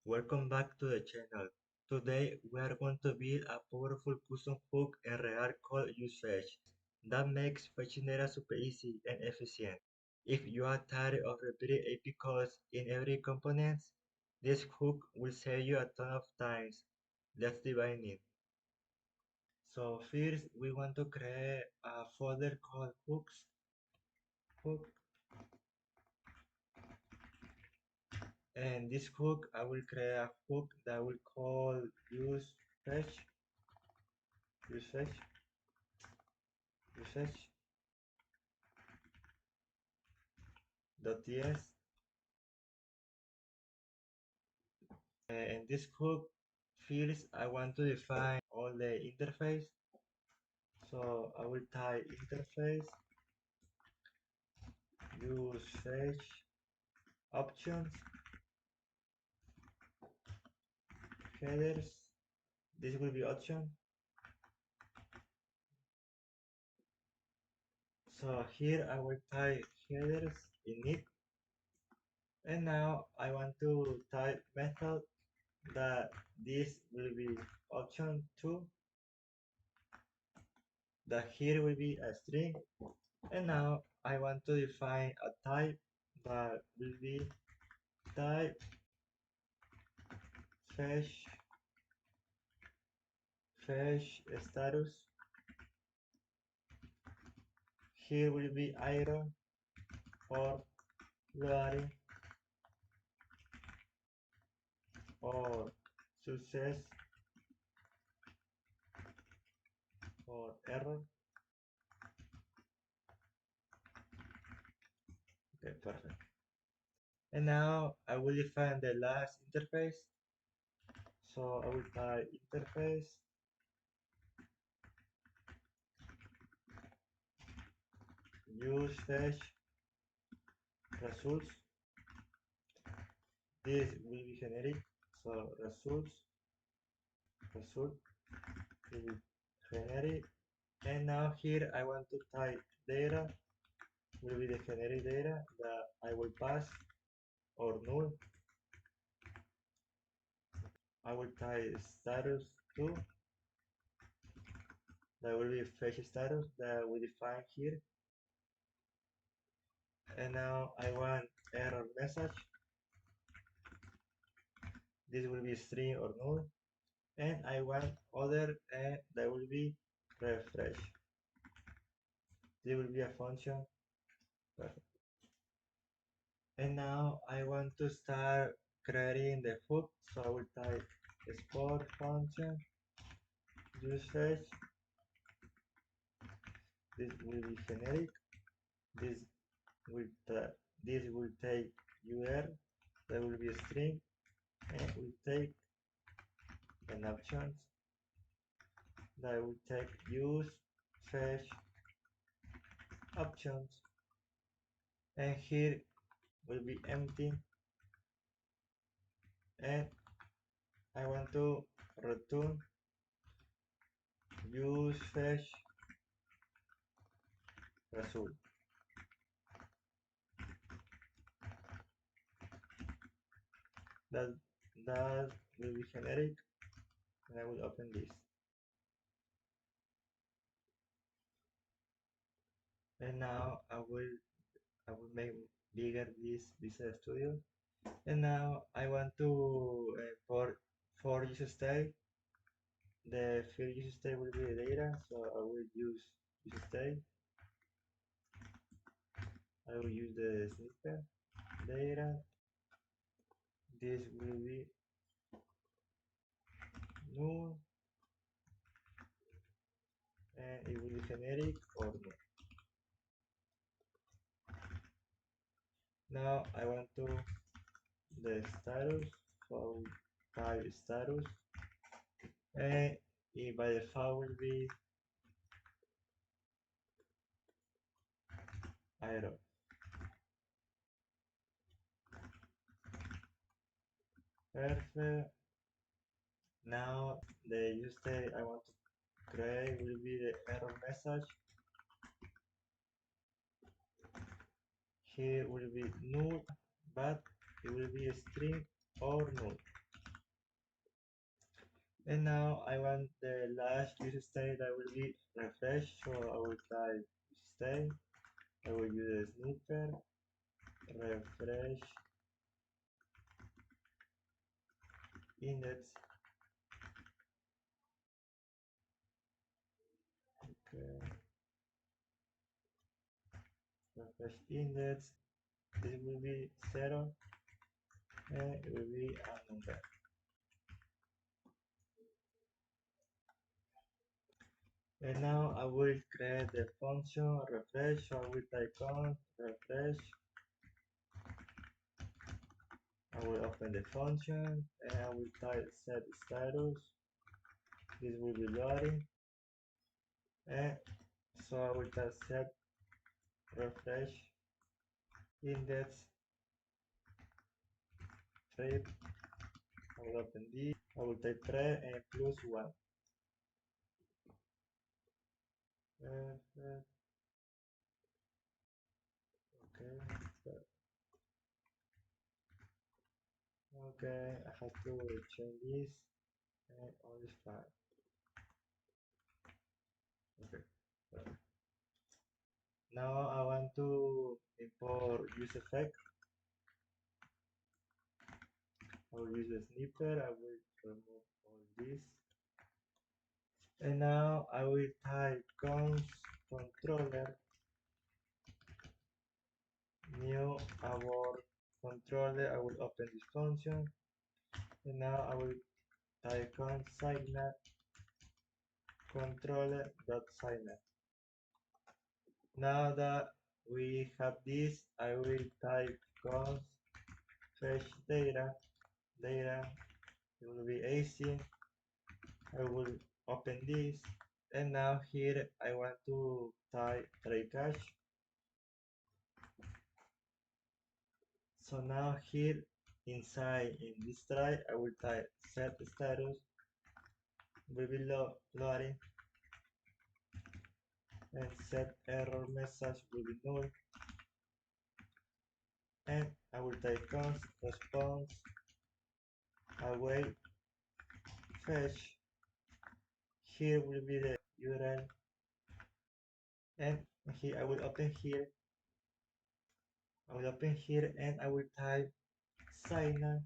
Welcome back to the channel. Today we are going to build a powerful custom hook in React called useFetch that makes fetching data super easy and efficient. If you are tired of repeating AP calls in every component, this hook will save you a ton of times. Let's dive in. So first we want to create a folder called hook, and this hook I will create a hook that will call useFetch useFetch useFetch.ts, and this hook fields I want to define all the interface. So I will type interface useFetch options headers. This will be option. So here I will type headers in it, and now I want to type method that this will be option 2, that here will be a string, and now I want to define a type that will be type fetch status. Here will be iron or loading or success or error. Okay, perfect. And now I will define the last interface. So I will type interface useFetch results. This will be generic. So result will be generic. And now here I want to type data will be the generic data that I will pass or null. I will type status 2, that will be fetch status that we define here. And now I want error message. This will be string or null. And I want other, and that will be refresh. This will be a function. Perfect. And now I want to start creating the hook, so I will type export function useFetch. This will be generic. This will take UR, that will be a string, and will take an options that will take useFetch options, and here will be empty, and I want to return useFetch result. That will be generic, and I will open this. And now I will make bigger this Visual Studio. And now I want to for user state. The field user state will be the data, so I will use user state. I will use the snippet data. This will be null, and it will be generic or no. Now I want to the status, so I will type status, and by default will be error. Perfect. Now the use state I want to create will be the error message. Here will be null, but it will be a string or null. And now I want the last use state that will be refresh. So I will type state. I will use a sniffer refresh index. Okay, refresh index. This will be 0 and it will be a number. And now I will create the function refresh. So I will type const refresh. I will open the function and I will type set status. This will be loading. And so I will type set refresh index trip. I will open this. I will type pre and plus 1. Okay. Okay, I have to change this and all is fine. Okay. Now I want to import useFetch. I will use the sniffer. I will remove all this. And now I will type const controller new abort controller. I will open this function. And now I will type const signup controller.signup. Now that we have this, I will type const fetch data. It will be async. I will open this, and now here I want to type try cache. So now here inside in this try, I will type set status. We will loading and set error message will be null. And I will type const response await fetch. Here will be the URL, and here I will open here. I will open here and I will type signup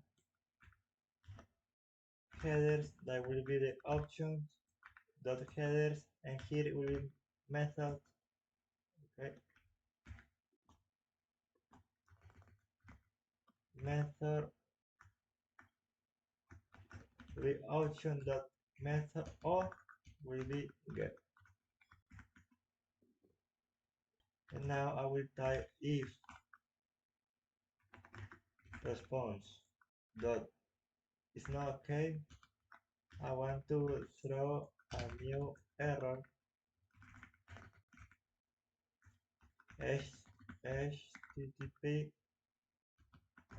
headers. That will be the options dot headers, and here it will be method. Okay, method with option dot method of will be get. And now I will type if response dot is not okay. I want to throw a new error http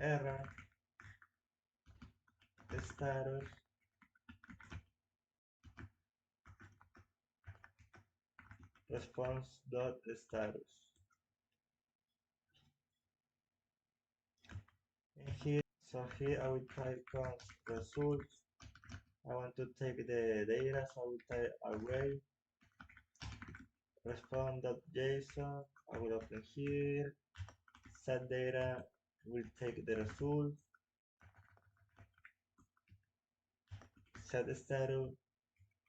error status response dot status. And here, so here I will type const results. I want to take the data, so I will type array response.json. I will open here. Set data will take the result. Set status.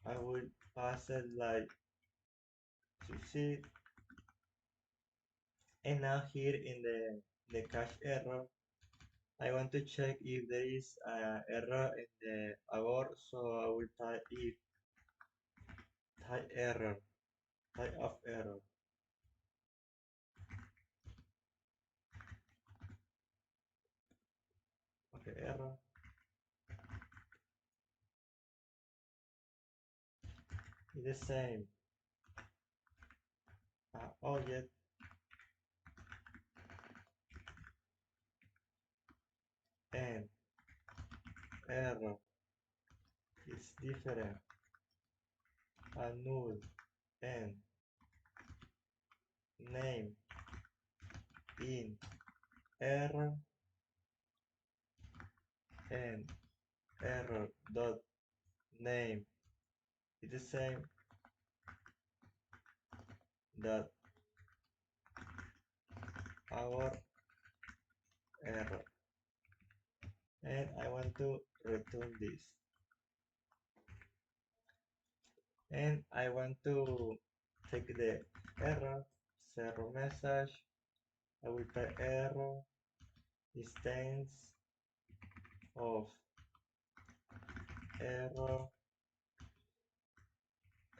I will pass it like succeed. And now here in the cache error, I want to check if there is an error in the abort. So I will type if type error, type of error. Okay, error. It's the same. Object and error is different. A null and name in error and error dot name is the same that our error, and I want to return this, and I want to take the error, zero message. I will type error instance of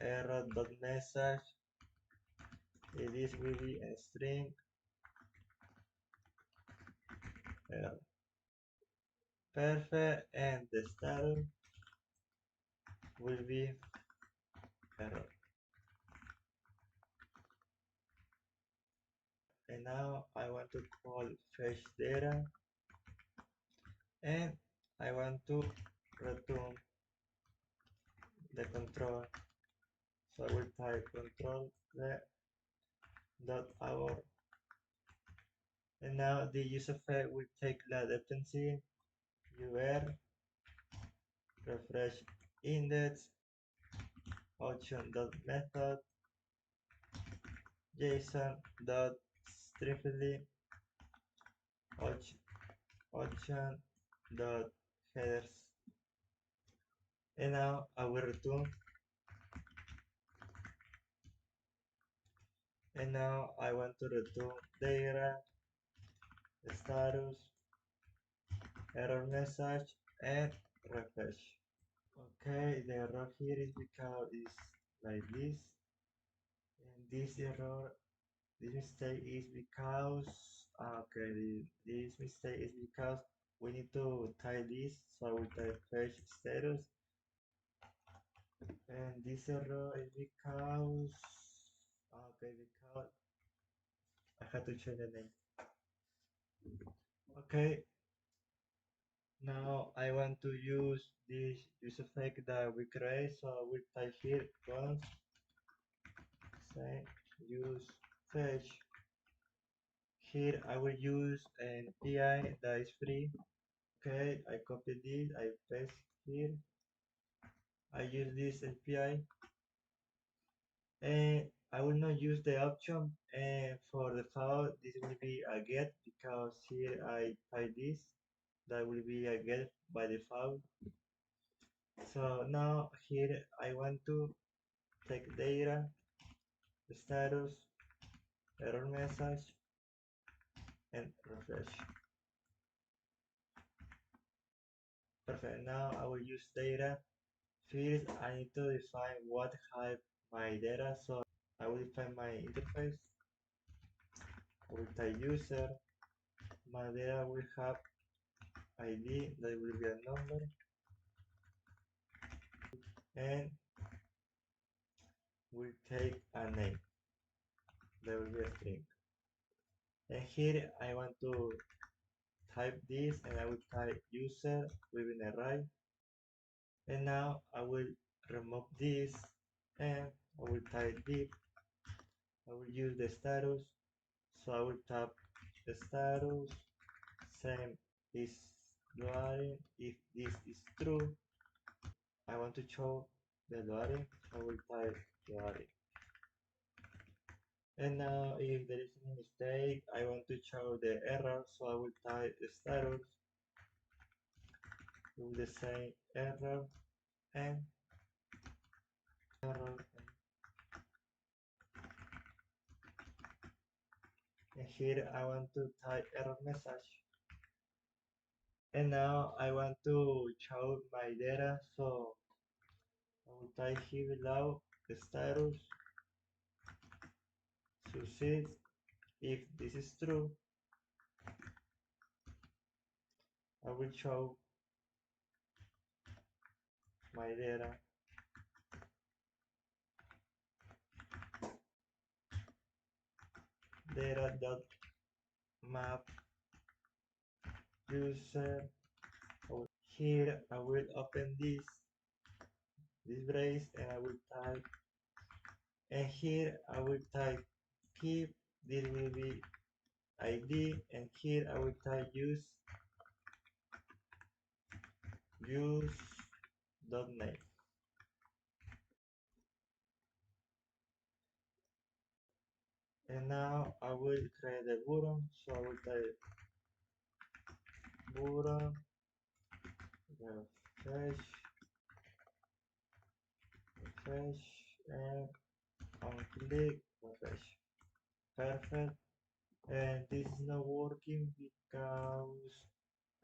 error dot message. This will be a string error. Perfect, and the status will be error. And now I want to call fetch data, and I want to return the control. So I will type control dot abort, and now the useFetch will take the dependency ur refresh index option dot method json dot stringly option dot headers, and now I will return, and now I want to return data status error message and refresh. Okay, the error here is because it's like this, and this mistake is because this mistake is because we need to type this, so I will type fetch status, and this error is because I had to change the name. Okay, now I want to use this useFetch that we create, so I will type here const say use fetch. Here I will use an API that is free. Okay, I copy this, I paste here. I use this API, and I will not use the option, and for the file this will be a get, because here I type this, that will be a get by default. So now here I want to take data status error message and refresh. Perfect. Now I will use data. First I need to define what type my data, so I will define my interface. I will type user. My data will have ID, that will be a number, and will take a name, that will be a string. And here I want to type this, and I will type user within a array, and now I will remove this, and I will type div. I will use the status, so I will tap the status, same is loading. If this is true, I want to show the loading, I will type loading. And now if there is any mistake, I want to show the error, so I will type status with the same error and error, and here I want to type error message. And now I want to show my data, so I will type here below the status succeed. If this is true, I will show my data.map user. Here I will open this brace, and I will type, and here I will type keep, this will be ID, and here I will type use.name. And now I will create the button, so I will type button refresh refresh and on click refresh. Perfect. And this is not working because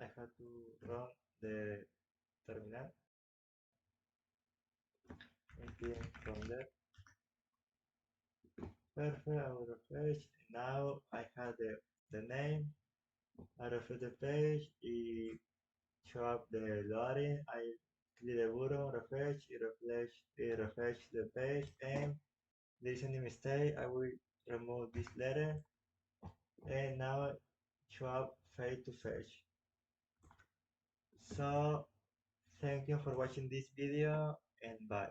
I have to run the terminal and from there. Perfect, I will refresh. Now I have the name. I refresh the page, it show up the loading. I click the button, refresh, it refresh the page, and there is any mistake. I will remove this letter, and now show up fade to fetch. So thank you for watching this video, and bye.